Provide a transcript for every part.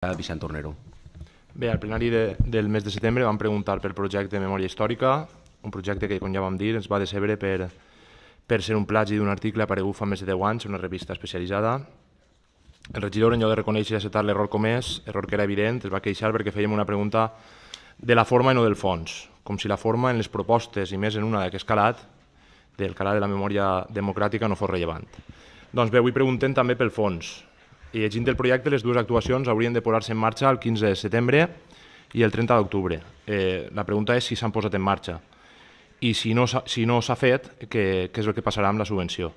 Vicent Tornero. Bé, al plenari del mes de setembre vam preguntar pel projecte de memòria històrica, un projecte que, com ja vam dir, ens va decebre per ser un plagi d'un article aparegut fa més de 10 anys en una revista especialitzada. El regidor, en lloc de reconèixer i acceptar l'error comès, error que era evident, es va queixar perquè fèiem una pregunta de la forma i no del fons, com si la forma en les propostes, i més en una d'aquest calat, del calat de la memòria democràtica, no fos rellevant. Doncs bé, avui preguntem també pel fons. I llegint el projecte, les dues actuacions haurien de posar-se en marxa el 15 de setembre i el 30 d'octubre. La pregunta és si s'han posat en marxa i si no s'ha fet, què és el que passarà amb la subvenció.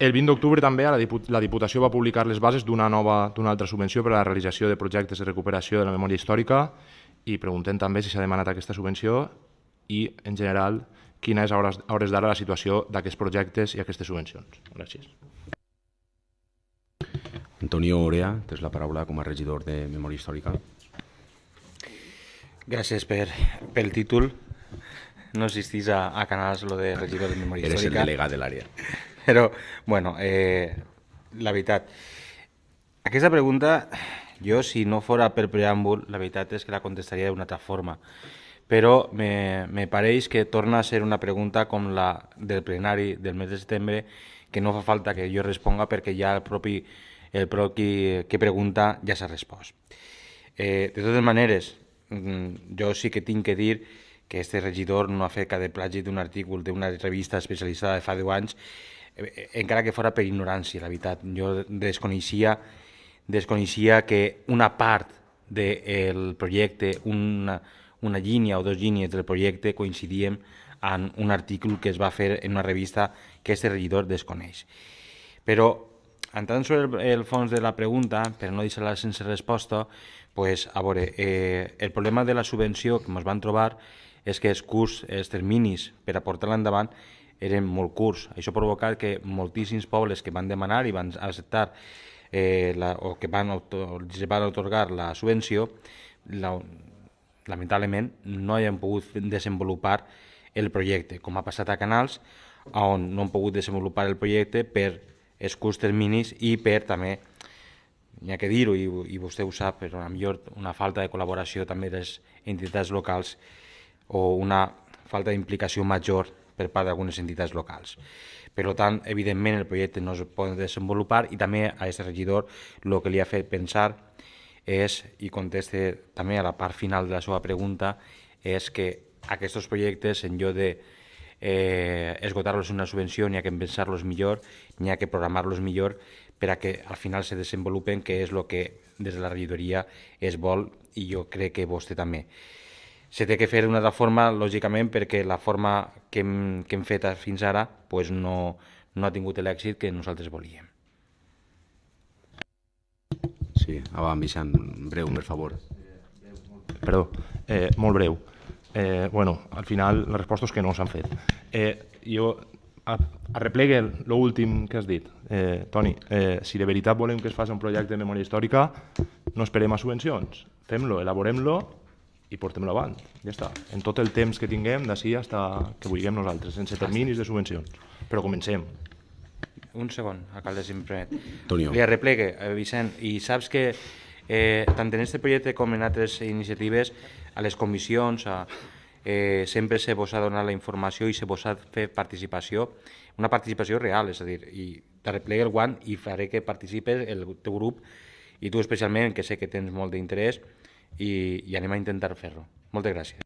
El 20 d'octubre també la Diputació va publicar les bases d'una altra subvenció per a la realització de projectes de recuperació de la memòria històrica i preguntem també si s'ha demanat aquesta subvenció i, en general, quina és a hores d'ara la situació d'aquests projectes i aquestes subvencions. Gràcies. Antonio Orea, tens la paraula com a regidor de Memòria Històrica. Gràcies pel títol. No existís a Canals lo de regidor de Memòria Eres Històrica. el delegat de l'àrea. Però, bueno, la veritat, aquesta pregunta, jo si no fora per preàmbul, la veritat és que la contestaria d'una altra forma. Però me pareix que torna a ser una pregunta com la del plenari del mes de setembre, que no fa falta que jo responga perquè ja el propi que pregunta ja s'ha respost. De totes maneres, jo sí que tinc que dir que este regidor no ha fet cap de plagi d'un article d'una revista especialitzada de fa 10 anys, encara que fora per ignorància, la veritat. Jo desconeixia que una part del projecte, una línia o dues línies del projecte coincidien en un article que es va fer en una revista que este regidor desconeix. Però, entrant sobre el fons de la pregunta, per no deixar-la sense resposta, pues, a veure, el problema de la subvenció que ens van trobar és que els terminis per a portar-la endavant eren molt curts. Això ha provocat que moltíssims pobles que van demanar i van acceptar o que van atorgar la subvenció, lamentablement no hagin pogut desenvolupar el projecte, com ha passat a Canals, on no han pogut desenvolupar el projecte per els curts terminis i per també, n'hi ha que dir-ho i vostè ho sap, però potser una falta de col·laboració també de les entitats locals o una falta d'implicació major per part d'algunes entitats locals. Per tant, evidentment, el projecte no es pot desenvolupar i també a aquest regidor el que li ha fet pensar és, i conteste també a la part final de la seva pregunta, és que aquests projectes, en lloc de esgotar-los en una subvenció, n'hi ha que pensar-los millor, n'hi ha que programar-los millor per a que al final se desenvolupen, que és el que des de la regidoria es vol i jo crec que vostè també. Se té que fer d'una altra forma, lògicament, perquè la forma que hem fet fins ara pues no ha tingut l'èxit que nosaltres volíem. Sí, avant, Vicent, breu, per favor. Perdó, molt breu. Al final la resposta és que no s'han fet. Jo arreplegue l'últim que has dit, Toni. Si de veritat volem que es faci un projecte de memòria històrica, no esperem a subvencions. Fem-lo, elaborem-lo i portem-lo avant. Ja està. En tot el temps que tinguem, d'ací fins que vulguem nosaltres, sense terminis de subvencions. Però comencem. Un segon, alcalde, si em permet. Antonio. Li arreplegue, Vicent, i saps que tant en aquest projecte com en altres iniciatives, a les comissions sempre se vos ha donat la informació i se vos ha fet participació, una participació real, és a dir, i t'arreplegue el guant i faré que participes el teu grup i tu especialment, que sé que tens molt d'interès i anem a intentar fer-ho. Moltes gràcies.